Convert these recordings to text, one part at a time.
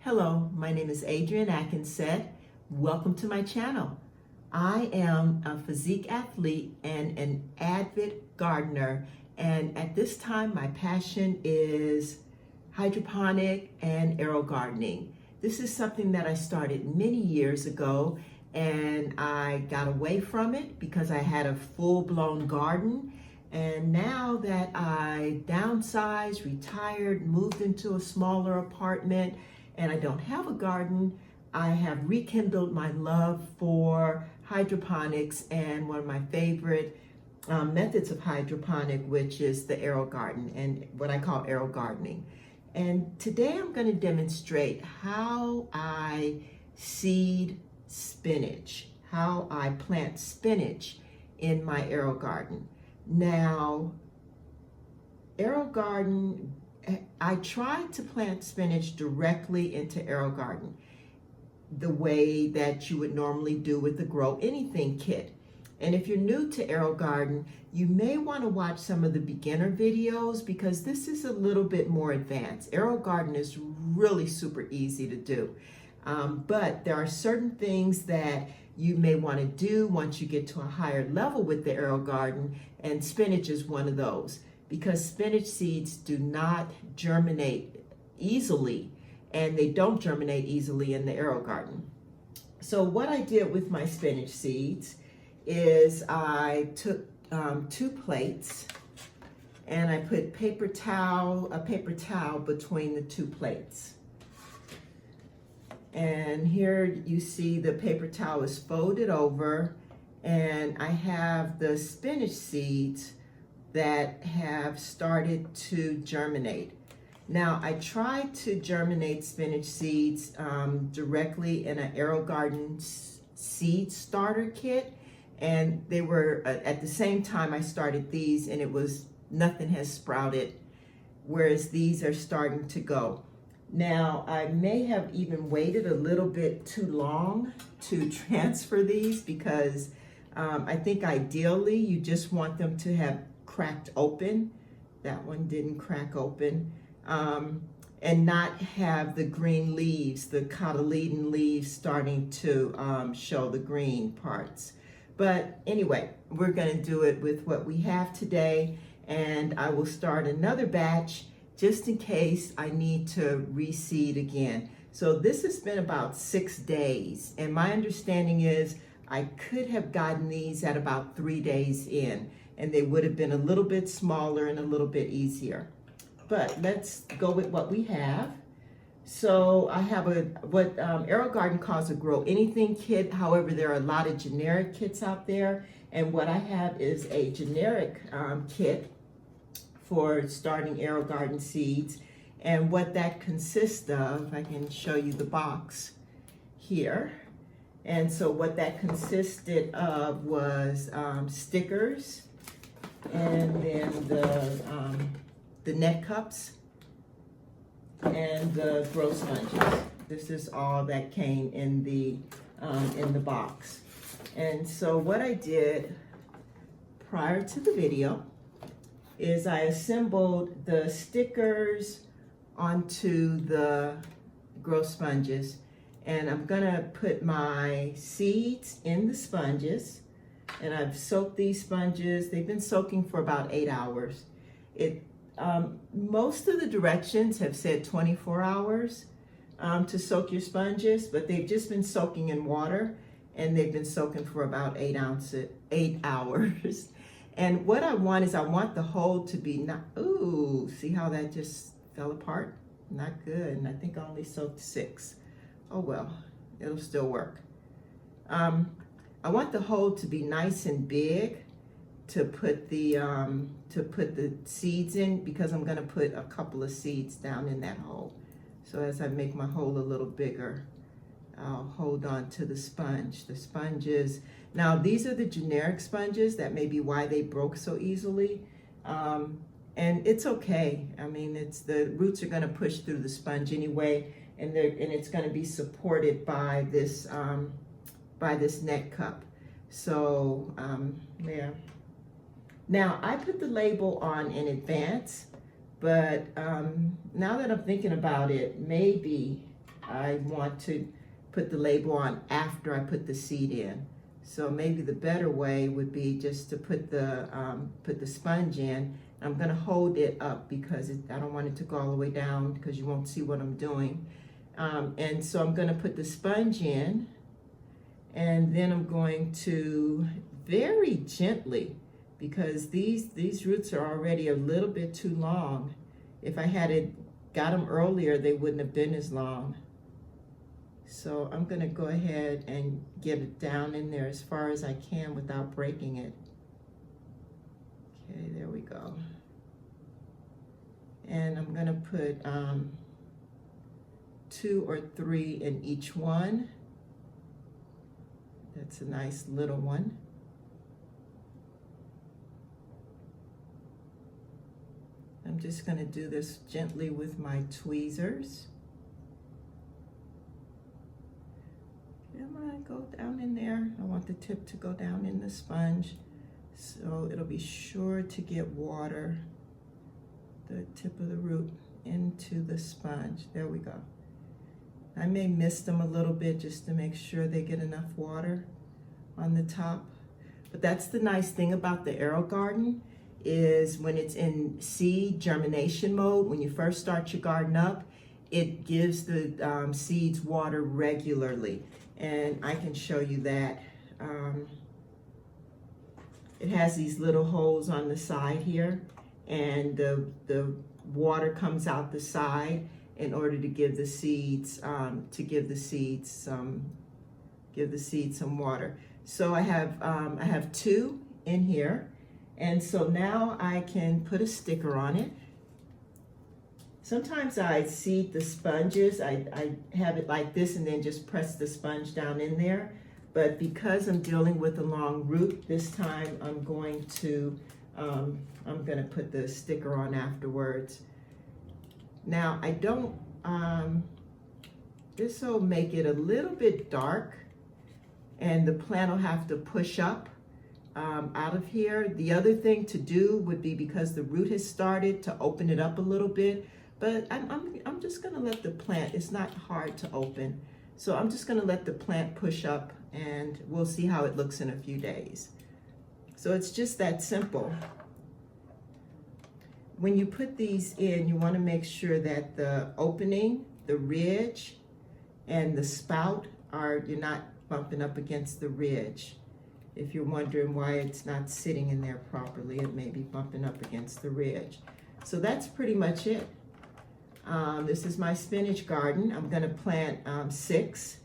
Hello, my name is Adrienne Atkinson. Welcome to my channel. I am a physique athlete and an avid gardener, and at this time my passion is hydroponic and AeroGardening. This is something that I started many years ago, and I got away from it because I had a full-blown garden. And now that I downsized, retired, moved into a smaller apartment, and I don't have a garden, I have rekindled my love for hydroponics and one of my favorite methods of hydroponic, which is the AeroGarden and what I call AeroGardening. And today I'm going to demonstrate how I seed spinach, how I plant spinach in my AeroGarden. Now, AeroGarden, I tried to plant spinach directly into AeroGarden, the way that you would normally do with the Grow Anything kit. And if you're new to AeroGarden, you may want to watch some of the beginner videos because this is a little bit more advanced. AeroGarden is really super easy to do. But there are certain things that you may want to do once you get to a higher level with the AeroGarden, and spinach is one of those, because spinach seeds do not germinate easily, and they don't germinate easily in the AeroGarden. So what I did with my spinach seeds is I took 2 plates and I put a paper towel between the 2 plates. And here you see the paper towel is folded over, and I have the spinach seeds that have started to germinate. Now, I tried to germinate spinach seeds directly in an AeroGarden seed starter kit, and they were at the same time I started these, and it was nothing has sprouted, whereas these are starting to go. Now, I may have even waited a little bit too long to transfer these because I think ideally you just want them to have cracked open. That one didn't crack open. And not have the green leaves, the cotyledon leaves starting to show the green parts. But anyway, we're going to do it with what we have today, and I will start another batch just in case I need to reseed again. So this has been about 6 days, and my understanding is I could have gotten these at about 3 days in, and they would have been a little bit smaller and a little bit easier. But let's go with what we have. So I have what AeroGarden calls a Grow Anything kit. However, there are a lot of generic kits out there, and what I have is a generic kit for starting AeroGarden seeds. And what that consists of, I can show you the box here. And so what that consisted of was stickers, and then the net cups, and the grow sponges. This is all that came in the box. And so what I did prior to the video is I assembled the stickers onto the grow sponges, and I'm gonna put my seeds in the sponges, and I've soaked these sponges. They've been soaking for about 8 hours. Most of the directions have said 24 hours to soak your sponges, but they've just been soaking in water, and they've been soaking for about 8 hours. And what I want is I want the hole to be not, ooh, see how that just fell apart? Not good, and I think I only soaked 6. Oh well, it'll still work. I want the hole to be nice and big to put the seeds in, because I'm going to put a couple of seeds down in that hole. So as I make my hole a little bigger, I'll hold on to the sponge. The sponges, now these are the generic sponges. That may be why they broke so easily. And it's okay. I mean, the roots are going to push through the sponge anyway, and it's going to be supported by this net cup. So yeah. Now, I put the label on in advance, but now that I'm thinking about it, maybe I want to put the label on after I put the seed in. So maybe the better way would be just to put the sponge in. I'm gonna hold it up because I don't want it to go all the way down because you won't see what I'm doing. And so I'm gonna put the sponge in, and then I'm going to very gently, because these roots are already a little bit too long. If I had got them earlier, they wouldn't have been as long. So I'm gonna go ahead and get it down in there as far as I can without breaking it. Okay, there we go. And I'm gonna put 2 or 3 in each one. That's a nice little one. I'm just gonna do this gently with my tweezers. Come on, go down in there. I want the tip to go down in the sponge, so it'll be sure to get water, the tip of the root, into the sponge. There we go. I may mist them a little bit just to make sure they get enough water on the top. But that's the nice thing about the AeroGarden, is when it's in seed germination mode, when you first start your garden up, it gives the seeds water regularly. And I can show you that. It has these little holes on the side here, and the water comes out the side in order to give the seeds some water. So I have 2 in here, and so now I can put a sticker on it. Sometimes I seed the sponges. I have it like this and then just press the sponge down in there. But because I'm dealing with a long root, this time I'm going to put the sticker on afterwards. Now I don't, this will make it a little bit dark, and the plant will have to push up out of here. The other thing to do would be, because the root has started, to open it up a little bit. But I'm just gonna let the plant, it's not hard to open. So I'm just gonna let the plant push up, and we'll see how it looks in a few days. So it's just that simple. When you put these in, you wanna make sure that the opening, the ridge, and the spout you're not bumping up against the ridge. If you're wondering why it's not sitting in there properly, it may be bumping up against the ridge. So that's pretty much it. This is my spinach garden. I'm gonna plant 6,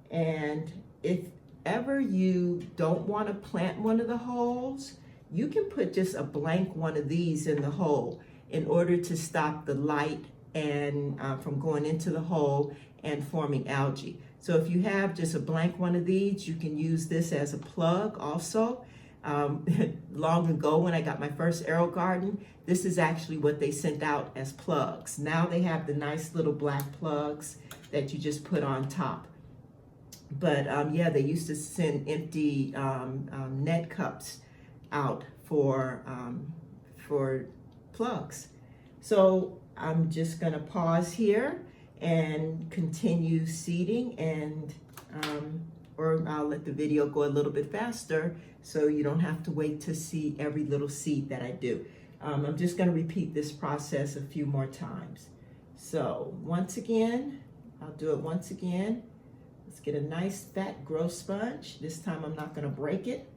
and if ever you don't want to plant one of the holes, you can put just a blank one of these in the hole in order to stop the light and from going into the hole and forming algae. So if you have just a blank one of these, you can use this as a plug also. Long ago when I got my first AeroGarden, this is actually what they sent out as plugs. Now they have the nice little black plugs that you just put on top. But yeah, they used to send empty net cups out for plugs. So I'm just gonna pause here and continue seeding, and or I'll let the video go a little bit faster so you don't have to wait to see every little seed that I do. I'm just gonna repeat this process a few more times. So once again, I'll do it once again. Let's get a nice fat growth sponge. This time I'm not gonna break it.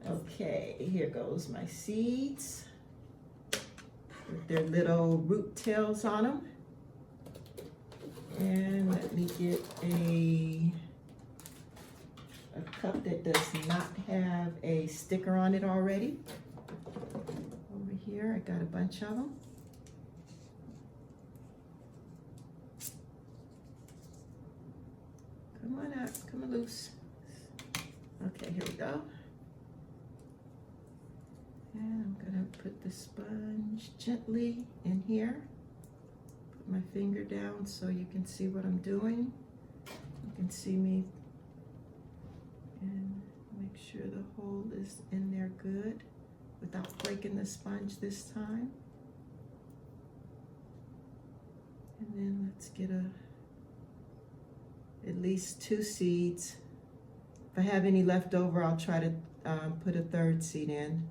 Okay, here goes my seeds with their little root tails on them. And let me get a cup that does not have a sticker on it already. Over here, I got a bunch of them. Come on out, come on loose. Okay, here we go. And I'm gonna put the sponge gently in here. Put my finger down so you can see what I'm doing. You can see me. And make sure the hole is in there good without breaking the sponge this time. And then let's get at least 2 seeds. If I have any left over, I'll try to put a 3rd seed in.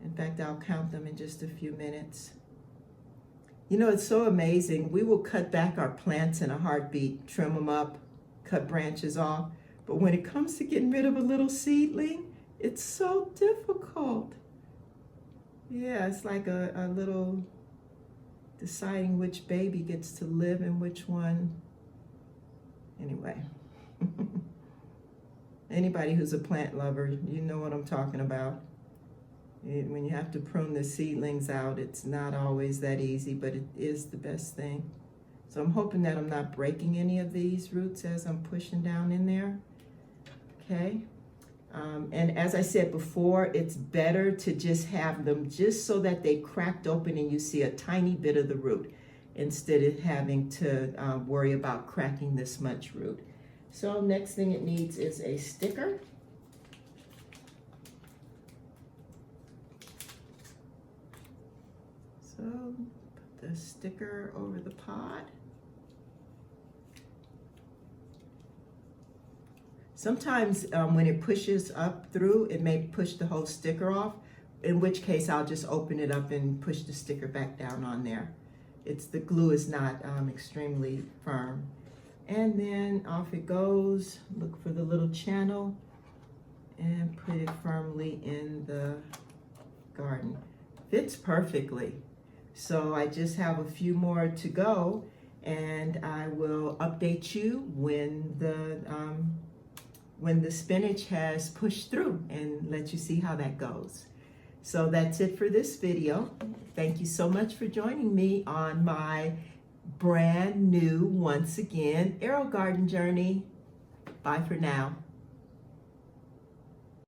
In fact, I'll count them in just a few minutes. You know, it's so amazing. We will cut back our plants in a heartbeat, trim them up, cut branches off. But when it comes to getting rid of a little seedling, it's so difficult. Yeah, it's like a little deciding which baby gets to live and which one. Anyway, anybody who's a plant lover, you know what I'm talking about. When you have to prune the seedlings out, it's not always that easy, but it is the best thing. So I'm hoping that I'm not breaking any of these roots as I'm pushing down in there. Okay. And as I said before, it's better to just have them just so that they cracked open and you see a tiny bit of the root instead of having to worry about cracking this much root. So next thing it needs is a sticker. So put the sticker over the pod. Sometimes when it pushes up through, it may push the whole sticker off, in which case I'll just open it up and push the sticker back down on there. The glue is not extremely firm. And then off it goes. Look for the little channel and put it firmly in the garden. Fits perfectly. So I just have a few more to go, and I will update you when the spinach has pushed through and let you see how that goes. So that's it for this video. Thank you so much for joining me on my brand new, once again, AeroGarden journey. Bye for now.